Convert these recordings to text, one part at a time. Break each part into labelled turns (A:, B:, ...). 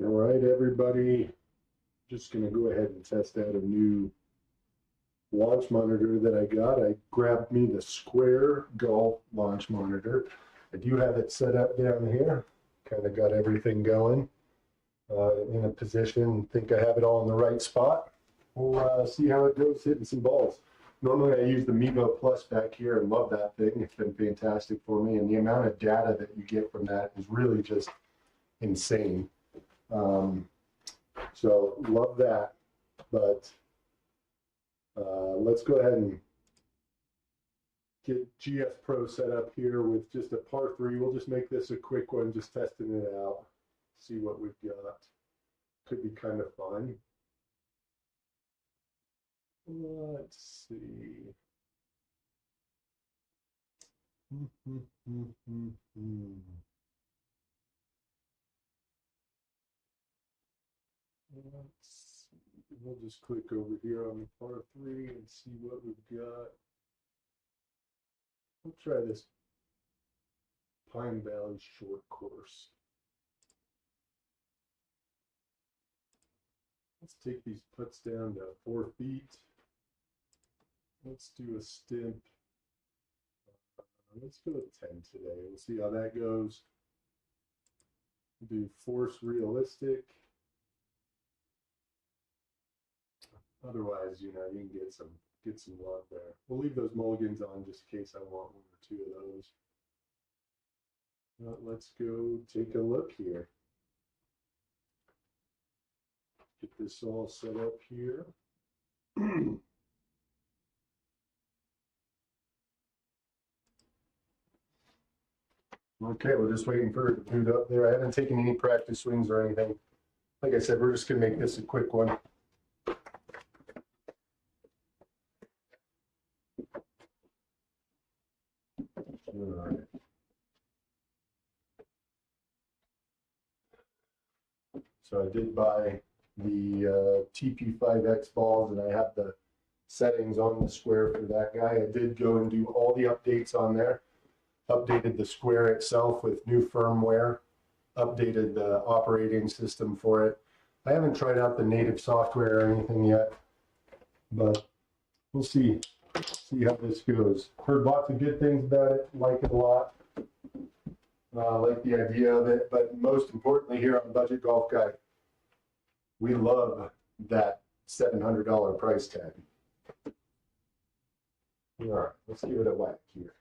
A: All right, everybody. Just going to go ahead and test out a new launch monitor that I got. I grabbed me the Sqaure golf launch monitor. I do have it set up down here. Kind of got everything going in a position. Think I have it all in the right spot. We'll see how it goes hitting some balls. Normally I use the Mevo Plus back here and love that thing. It's been fantastic for me, and the amount of data that you get from that is really just insane. So love that, but let's go ahead and get GSPro set up here with just a par 3. We'll just make this a quick one, just testing it out, see what we've got. Could be kind of fun. Let's see. We'll just click over here on the par 3 and see what we've got. We'll try this Pine Valley short course. Let's take these putts down to 4 feet. Let's do a stimp. Let's go with 10 today. We'll see how that goes. Do force realistic. Otherwise, you can get some love there. We'll leave those mulligans on just in case I want 1 or 2 of those. Let's go take a look here. Get this all set up here. Okay, we're just waiting for it to boot up there. I haven't taken any practice swings or anything. Like I said, we're just going to make this a quick one. All right. So I did buy the TP5X balls, and I have the settings on the Sqaure for that guy. I did go and do all the updates on there. Updated the Sqaure itself with new firmware, updated the operating system for it. I haven't tried out the native software or anything yet, but we'll see how this goes. Heard lots of good things about it, like it a lot. Like the idea of it, but most importantly here on Budget Golf Guy, we love that $700 price tag. All right, let's give it a whack here.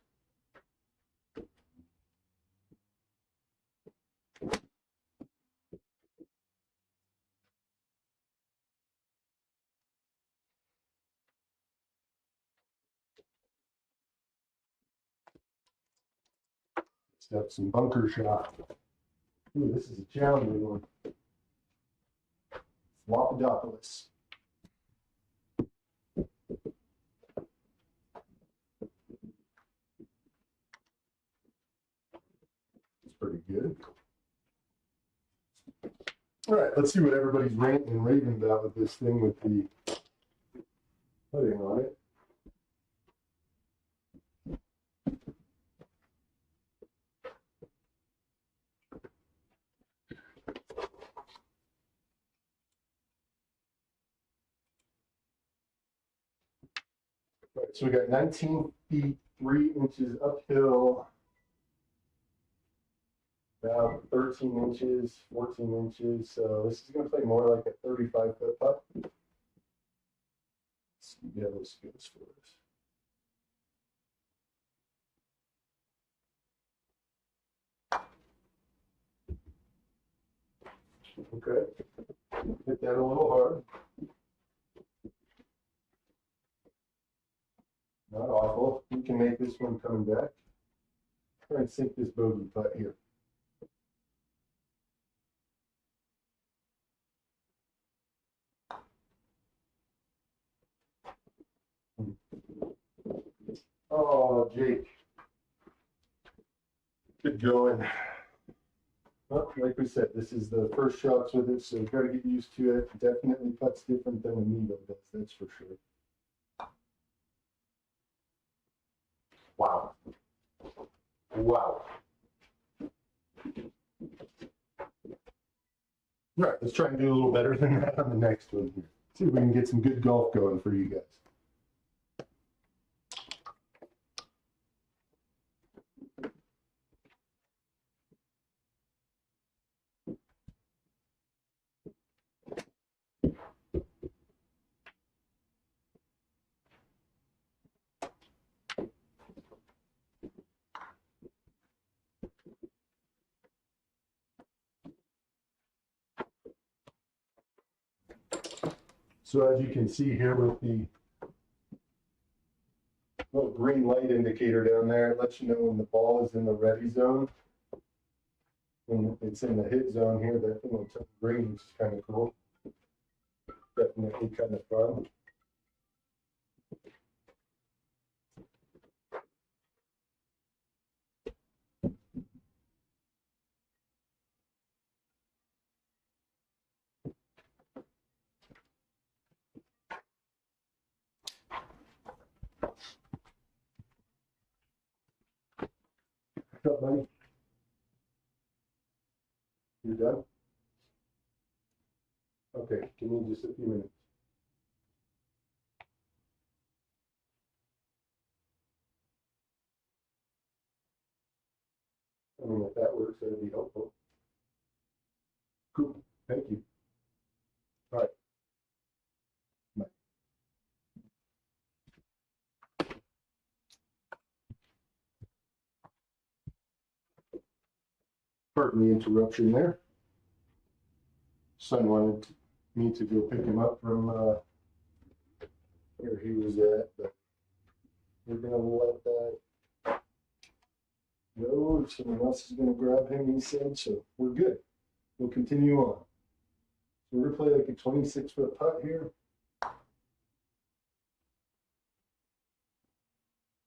A: Got some bunker shot. Ooh, this is a challenging one. Flopodopolis. It's pretty good. All right, let's see what everybody's ranting and raving about with this thing with the putting on it. All right, so we got 19 feet, 3 inches uphill, about 13 inches, 14 inches. So this is going to play more like a 35-foot putt. Let's see how this goes for us. Okay, hit that a little hard. Not awful. We can make this one coming back. Try and sink this bogey putt here. Oh, Jake. Good going. Well, like we said, this is the first shots with it, so you've got to get used to it. Definitely putts different than a Mevo does, that's for sure. Wow. Wow. Right, let's try and do a little better than that on the next one here. See if we can get some good golf going for you guys. So as you can see here with the little green light indicator down there, it lets you know when the ball is in the ready zone. When it's in the hit zone here, that thing will turn green, which is kind of cool. Definitely kind of fun. What's up, buddy? You done? Okay, give me just a few minutes. I mean, if that works, that'd be helpful. Cool, thank you. All right. Bye. Pardon the interruption there. Son wanted me to go pick him up from where he was at, but we're gonna let that go. Someone else is gonna grab him, he said, so we're good. We'll continue on. So we're gonna play like a 26-foot putt here.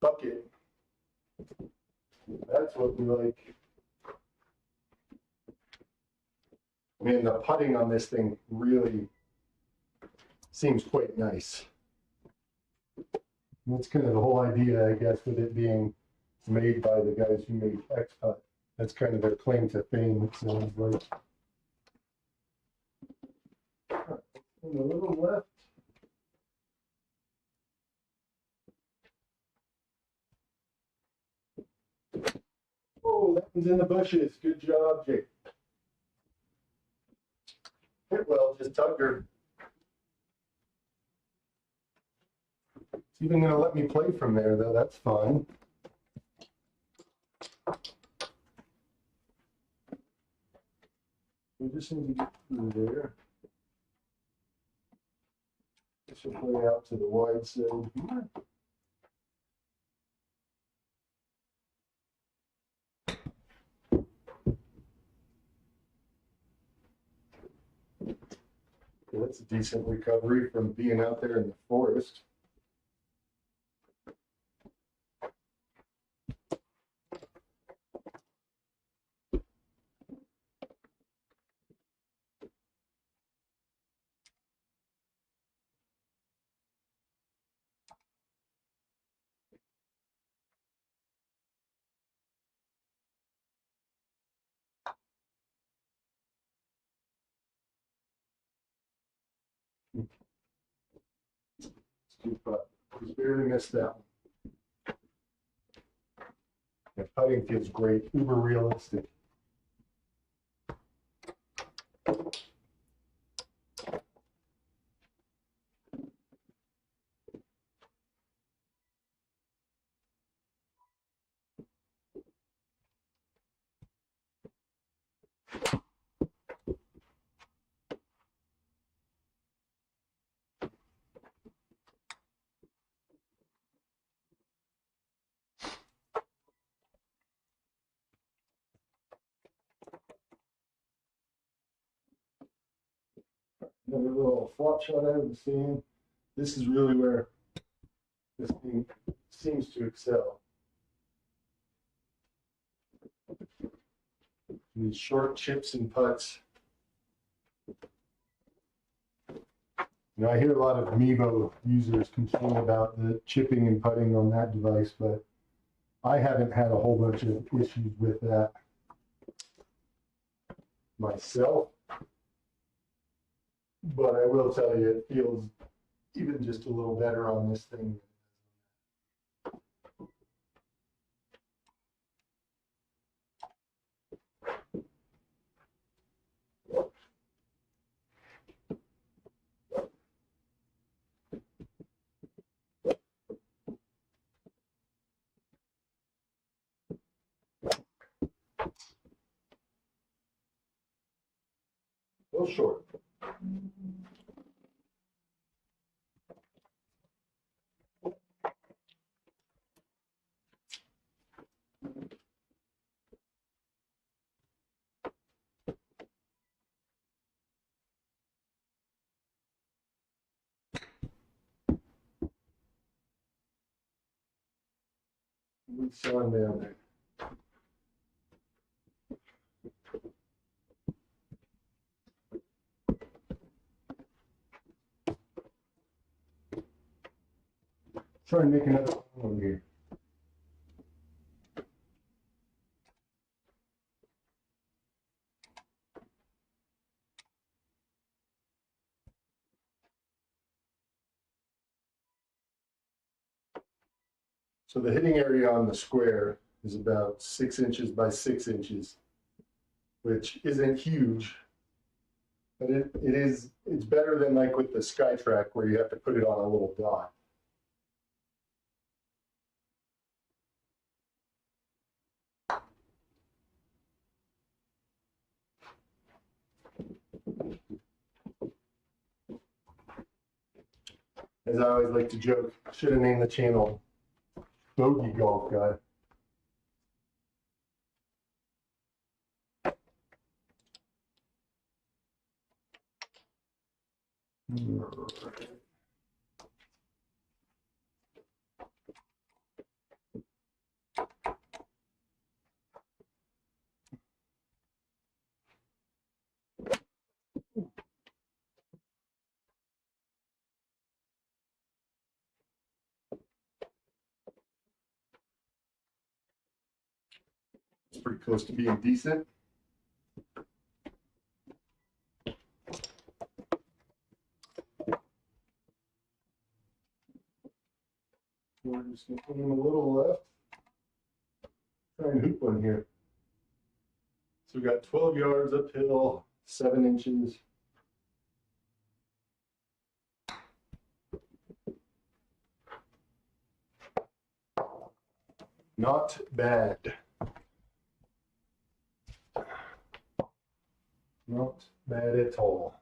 A: Bucket. That's what we like. Man, the putting on this thing really seems quite nice. That's kind of the whole idea, I guess, with it being made by the guys who made X-Putt. That's kind of their claim to fame, it sounds like. And a little left. Oh, that one's in the bushes. Good job, Jake. Hit well, just tugged her. It's even going to let me play from there, though. That's fine. We just need to get through there. This will play out to the wide side here. That's a decent recovery from being out there in the forest. Good putt. Just barely missed that one. The putting feels great, uber realistic. Another little flop shot out of the sand. This is really where this thing seems to excel. These short chips and putts. You know, I hear a lot of Mevo users complain about the chipping and putting on that device, but I haven't had a whole bunch of issues with that myself. but I will tell you, it feels even just a little better on this thing. A little short. What's on down there? Try and make another one here. So the hitting area on the square is about 6 inches by 6 inches, which isn't huge, but it's better than like with the Sqaure where you have to put it on a little dot. As I always like to joke, should have named the channel Bogey Golf Guy. It's pretty close to being decent. We're just going to put him a little left. Try and hoop one here. So we got 12 yards uphill, 7 inches. Not bad. Not bad at all.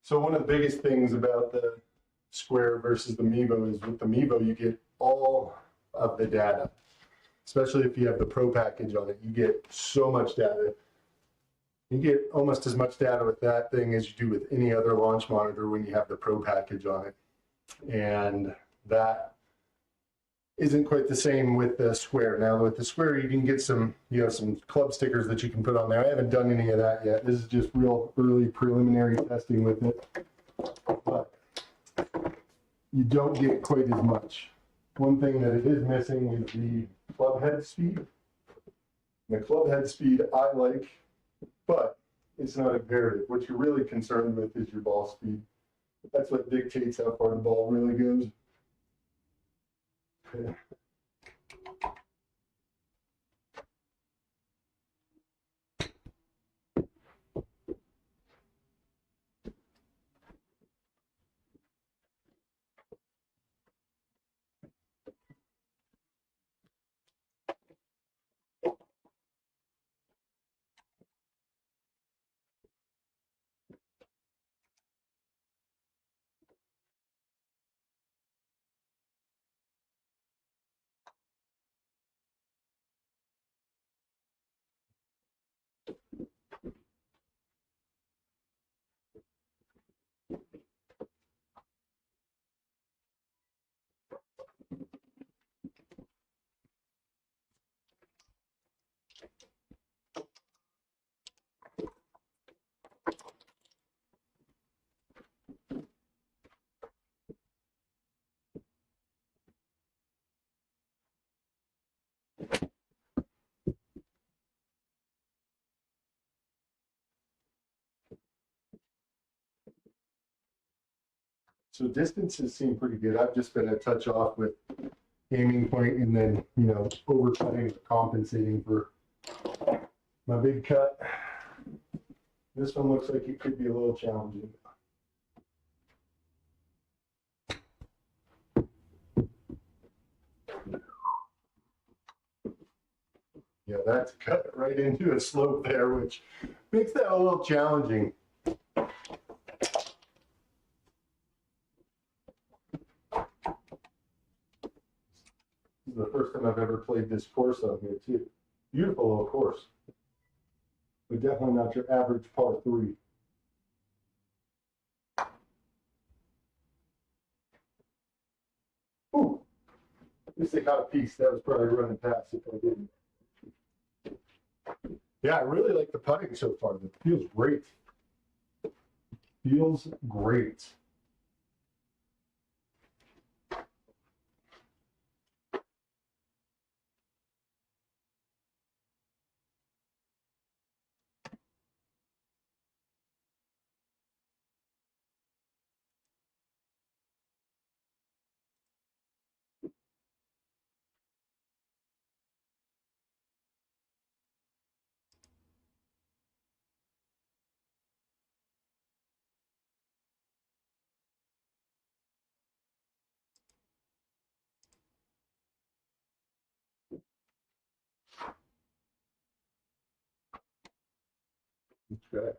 A: So one of the biggest things about the Sqaure versus the Mevo is with the Mevo, you get all of the data, especially if you have the Pro package on it. You get so much data. You get almost as much data with that thing as you do with any other launch monitor when you have the Pro package on it. And that isn't quite the same with the Sqaure. Now with the Sqaure, you can get some, some club stickers that you can put on there. I haven't done any of that yet. This is just real early preliminary testing with it. But you don't get quite as much. One thing that it is missing is the club head speed. The club head speed I like, but it's not imperative. What you're really concerned with is your ball speed. That's what dictates how far the ball really goes. Okay. So distances seem pretty good. I've just been a touch off with aiming point and then, you know, overcutting, compensating for my big cut. This one looks like it could be a little challenging. Yeah, that's cut right into a slope there, which makes that a little challenging. This is the first time I've ever played this course on here too. Beautiful little course, but definitely not your average par 3. Ooh, at least I got a piece. That was probably running past if I didn't. Yeah, I really like the putting so far. It feels great. Feels great. Okay.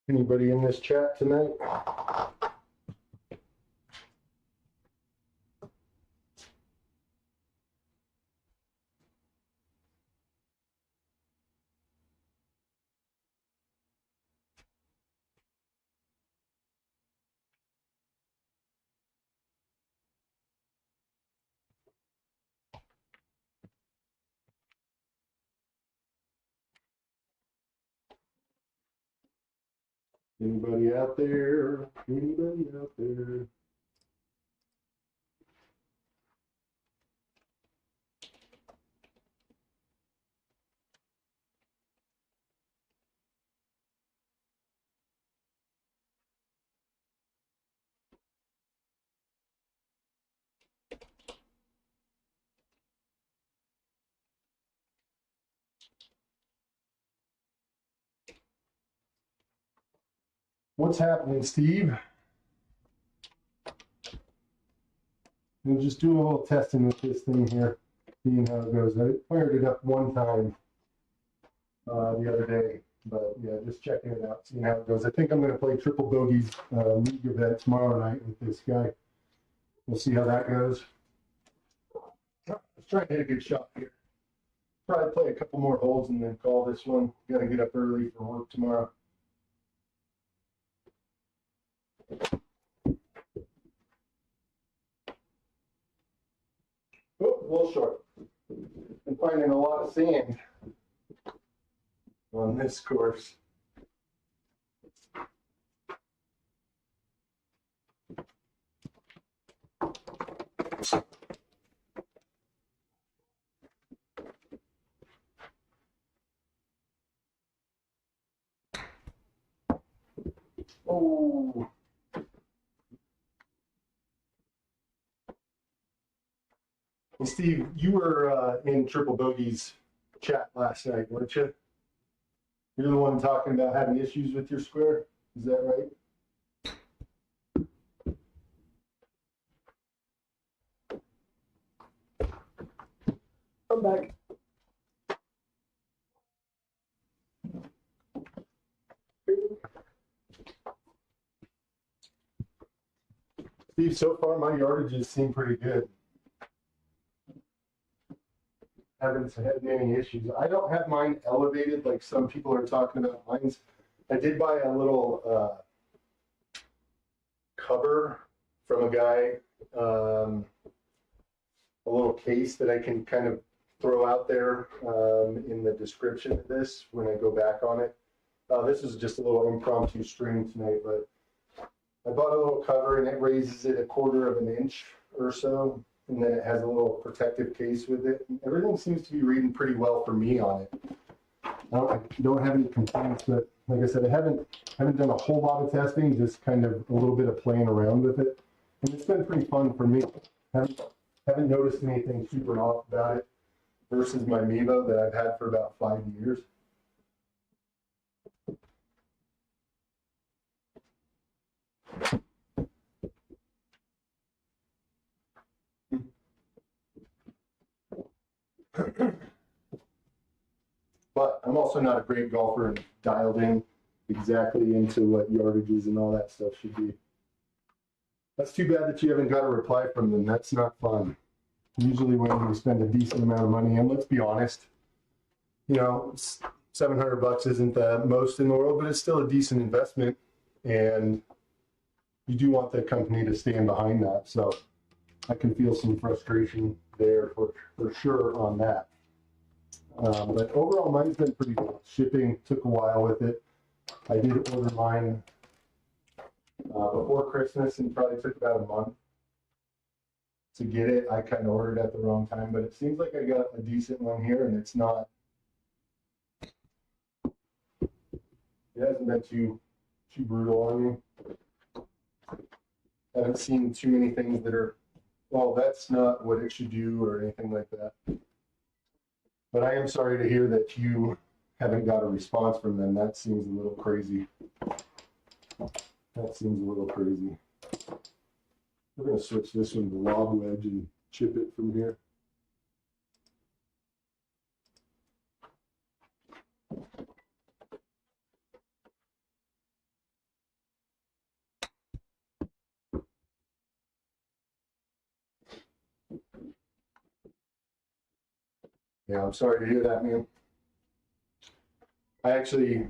A: Anybody in this chat tonight? Anybody out there? Anybody out there? What's happening, Steve? I'm just doing a little testing with this thing here, seeing how it goes. I fired it up one time the other day, but yeah, just checking it out, seeing how it goes. I think I'm going to play Triple Bogey's league event tomorrow night with this guy. We'll see how that goes. Let's try and hit a good shot here. Probably play a couple more holes and then call this one. Got to get up early for work tomorrow. Oh, a little short. Been finding a lot of sand on this course. Oh. And Steve, you were in Triple Bogey's chat last night, weren't you? You're the one talking about having issues with your Sqaure. Is that right? I'm back. Steve, so far my yardages seem pretty good. Haven't had many issues. I don't have mine elevated like some people are talking about. Mine's, I did buy a little cover from a guy, a little case that I can kind of throw out there in the description of this when I go back on it. This is just a little impromptu stream tonight, but I bought a little cover and it raises it 1/4 of an inch or so. And then it has a little protective case with it. Everything seems to be reading pretty well for me on it. I don't have any complaints, but like I said, I haven't done a whole lot of testing, just kind of a little bit of playing around with it. And it's been pretty fun for me. Haven't noticed anything super off about it versus my Mevo that I've had for about 5 years. But I'm also not a great golfer and dialed in exactly into what yardages and all that stuff should be. That's too bad that you haven't got a reply from them. That's not fun. Usually when you spend a decent amount of money, and let's be honest, you know, $700 isn't the most in the world, but it's still a decent investment. And you do want the company to stand behind that. So I can feel some frustration there for sure on that. But overall, mine's been pretty good. Shipping took a while with it. I did order mine before Christmas and probably took about a month to get it. I kind of ordered at the wrong time, but it seems like I got a decent one here, and it's not. It hasn't been too brutal on me. I haven't seen too many things that are, well, that's not what it should do or anything like that. But I am sorry to hear that you haven't got a response from them. That seems a little crazy. That seems a little crazy. We're going to switch this one to lob wedge and chip it from here. Yeah, I'm sorry to hear that, man. I actually,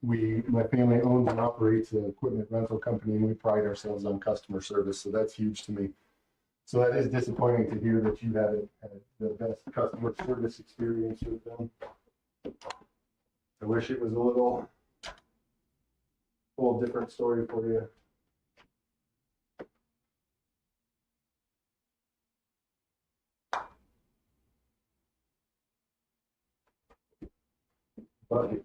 A: my family owns and operates an equipment rental company, and we pride ourselves on customer service, so that's huge to me. So that is disappointing to hear that you haven't had the best customer service experience with them. I wish it was a little different story for you. Bucket.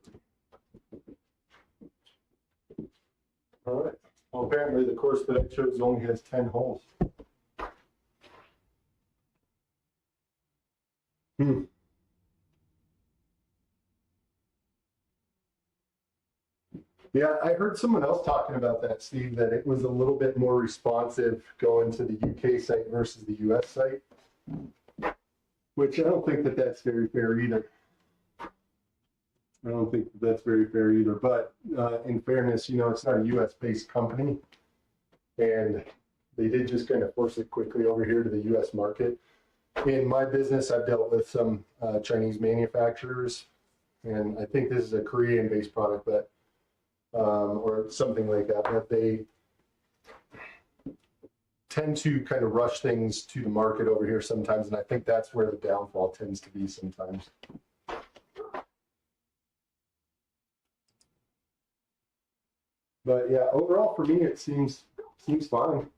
A: All right. Well, apparently the course that I chose only has 10 holes. Yeah, I heard someone else talking about that, Steve, that it was a little bit more responsive going to the UK site versus the US site, which I don't think that that's very fair either. I don't think that's very fair either. But in fairness, you know, it's not a US-based company, and they did just kind of force it quickly over here to the US market. In my business, I've dealt with some Chinese manufacturers, and I think this is a Korean-based product, but or something like that. But they tend to kind of rush things to the market over here sometimes, and I think that's where the downfall tends to be sometimes. But yeah, overall for me, it seems fine.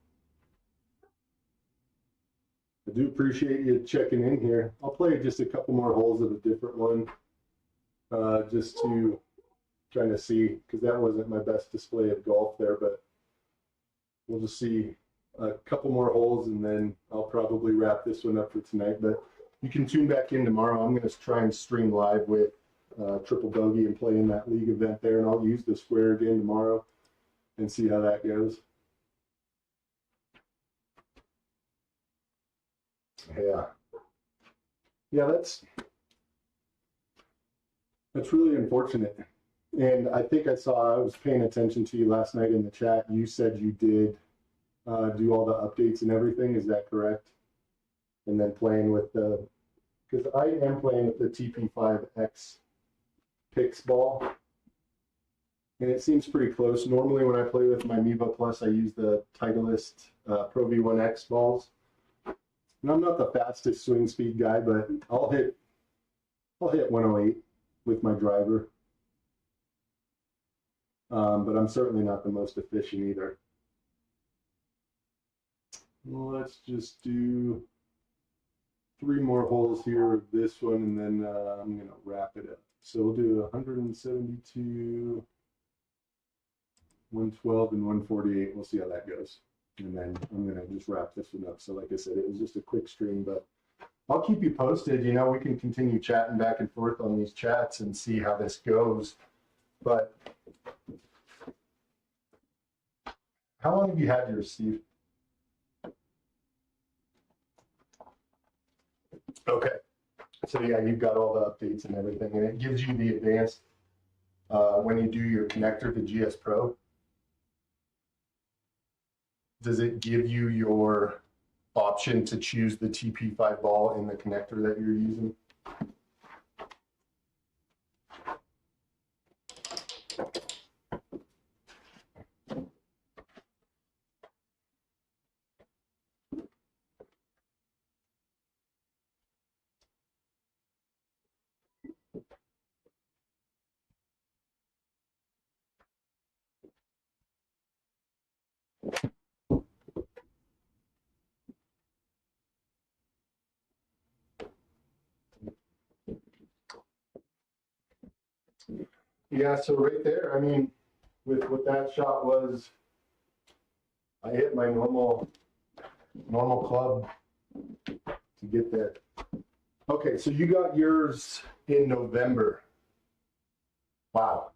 A: I do appreciate you checking in here. I'll play just a couple more holes of a different one, just to kind of see, because that wasn't my best display of golf there, but we'll just see a couple more holes and then I'll probably wrap this one up for tonight. But you can tune back in tomorrow. I'm going to try and stream live with Triple Bogey and play in that league event there, and I'll use the Sqaure again tomorrow and see how that goes. Yeah, that's really unfortunate. And I think I was paying attention to you last night in the chat. You said you did do all the updates and everything. Is that correct? And then playing with because I am playing with the TP5X Pix ball. And it seems pretty close. Normally when I play with my Mevo Plus, I use the Titleist Pro V1X balls. And I'm not the fastest swing speed guy, but I'll hit 108 with my driver. But I'm certainly not the most efficient either. Well, let's just do 3 more holes here of this one, and then I'm going to wrap it up. So we'll do 172, 112, and 148. We'll see how that goes. And then I'm going to just wrap this one up. So like I said, it was just a quick stream, but I'll keep you posted. You know, we can continue chatting back and forth on these chats and see how this goes. But how long have you had yours, Steve? Okay. So yeah, you've got all the updates and everything, and it gives you the advanced when you do your connector to GSPro. Does it give you your option to choose the TP5 ball in the connector that you're using? Yeah, so right there, I mean, with what that shot was, I hit my normal club to get there. Okay, so you got yours in November. Wow.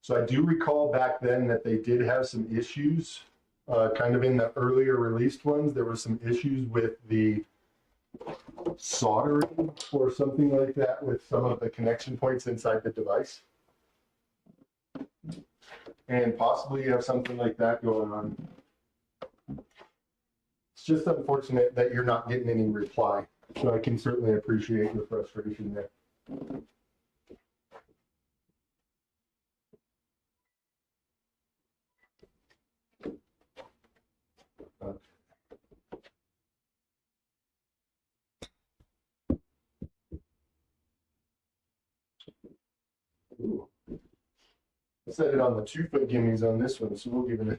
A: So I do recall back then that they did have some issues, kind of in the earlier released ones. There were some issues with the soldering or something like that with some of the connection points inside the device. And possibly you have something like that going on. It's just unfortunate that you're not getting any reply. So I can certainly appreciate your frustration there. Ooh. I set it on the 2-foot gimmies on this one, so we'll give it a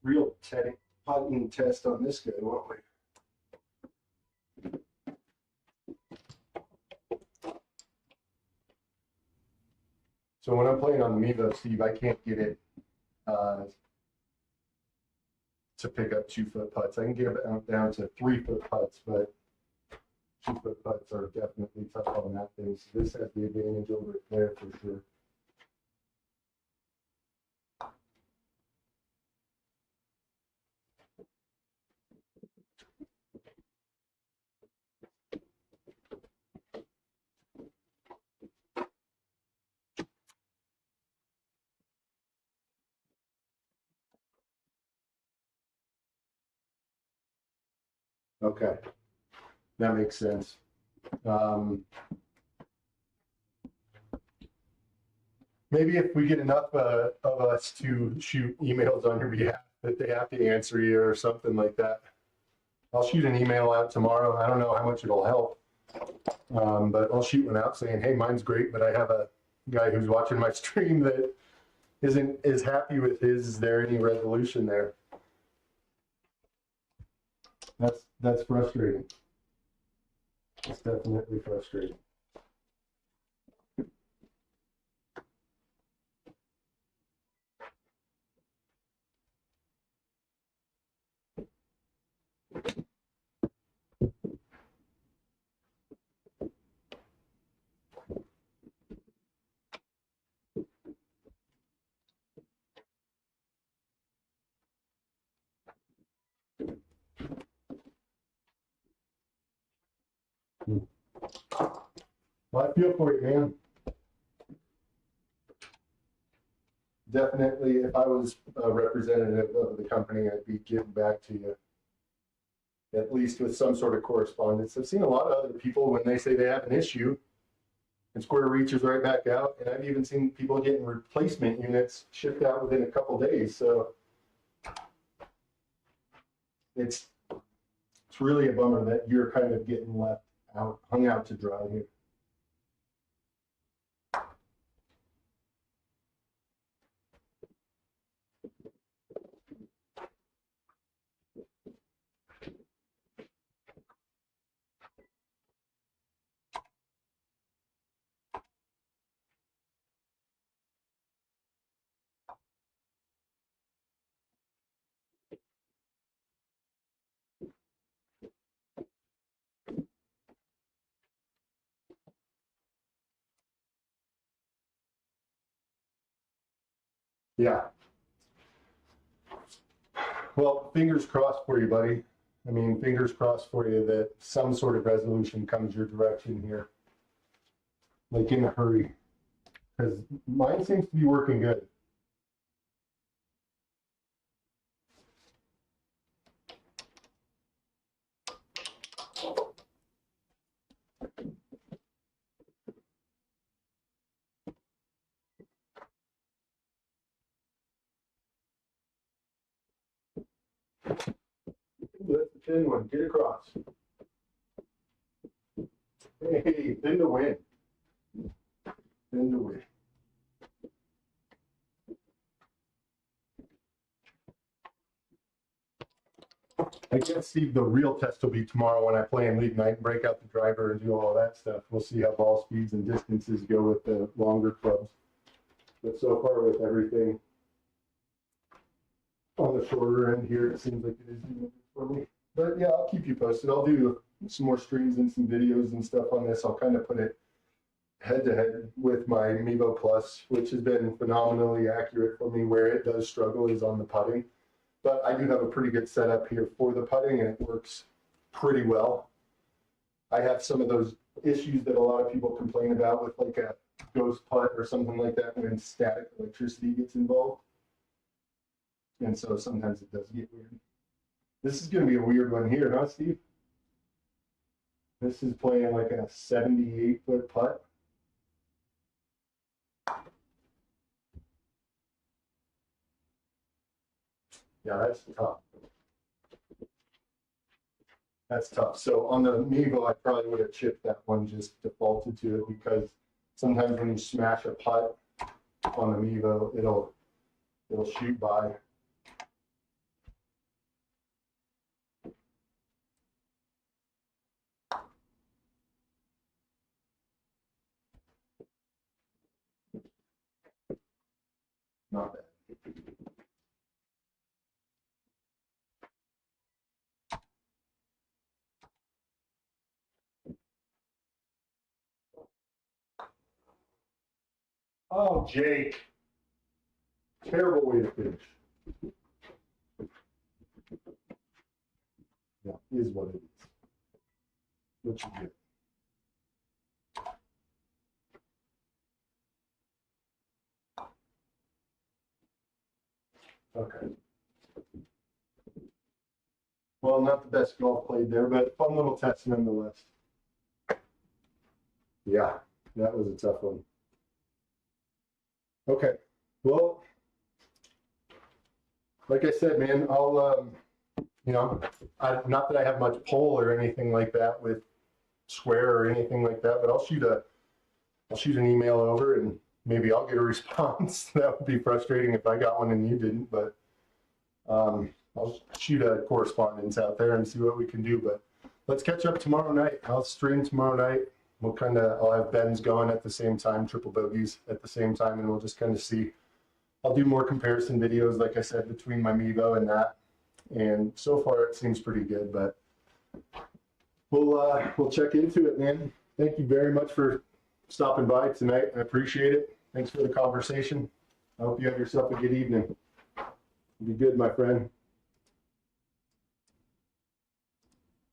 A: real putting test on this guy, won't we? So when I'm playing on the Mevo, Steve, I can't get it to pick up 2-foot putts. I can get it down to 3-foot putts, but 2-foot putts are definitely tough on that thing. So this has the advantage over it there for sure. Okay, that makes sense. Maybe if we get enough of us to shoot emails on your behalf that they have to answer you or something like that. I'll shoot an email out tomorrow. I don't know how much it'll help, but I'll shoot one out saying, hey, mine's great, but I have a guy who's watching my stream that isn't as happy with his. Is there any resolution there? That's frustrating. It's definitely frustrating. Well, I feel for you, man. definitely, if I was a representative of the company, I'd be getting back to you, at least with some sort of correspondence. I've seen a lot of other people when they say they have an issue, and Sqaure reaches right back out, and I've even seen people getting replacement units shipped out within a couple days. So it's really a bummer that you're kind of getting left out, hung out to dry here. Yeah. Well, fingers crossed for you, buddy. I mean, fingers crossed for you that some sort of resolution comes your direction here, like in a hurry, because mine seems to be working good. That's the thin one. Get across. Hey, thin to win. Thin to win. I guess, Steve, the real test will be tomorrow when I play in league night and break out the driver and do all that stuff. We'll see how ball speeds and distances go with the longer clubs. But so far with everything on the shorter end here, it seems like it is doing good for me. But yeah, I'll keep you posted. I'll do some more streams and some videos and stuff on this. I'll kind of put it head to head with my Mevo Plus, which has been phenomenally accurate for me. Where it does struggle is on the putting. But I do have a pretty good setup here for the putting, and it works pretty well. I have some of those issues that a lot of people complain about with like a ghost putt or something like that when static electricity gets involved. And so sometimes it does get weird. This is going to be a weird one here, huh, Steve? This is playing like a 78-foot putt. Yeah, that's tough. That's tough. So on the Mevo, I probably would have chipped that one, just defaulted to it, because sometimes when you smash a putt on the Mevo, it'll shoot by. Not bad. Oh, Jake. Terrible way to finish. Yeah, is what it is. What you get. Okay. Well, not the best golf played there, but fun little test nonetheless. Yeah, that was a tough one. Okay. Well, like I said, man, I'll, you know, not that I have much pull or anything like that with Sqaure or anything like that, but I'll shoot an email over and maybe I'll get a response. That would be frustrating if I got one and you didn't, but I'll shoot a correspondence out there and see what we can do. But let's catch up tomorrow night. I'll stream tomorrow night. I'll have Ben's going at the same time, triple bogeys at the same time, and we'll just kind of see. I'll do more comparison videos, like I said, between my Mevo and that. And so far it seems pretty good, but we'll check into it, man. Thank you very much for stopping by tonight. I appreciate it. Thanks for the conversation. I hope you have yourself a good evening. Be good, my friend.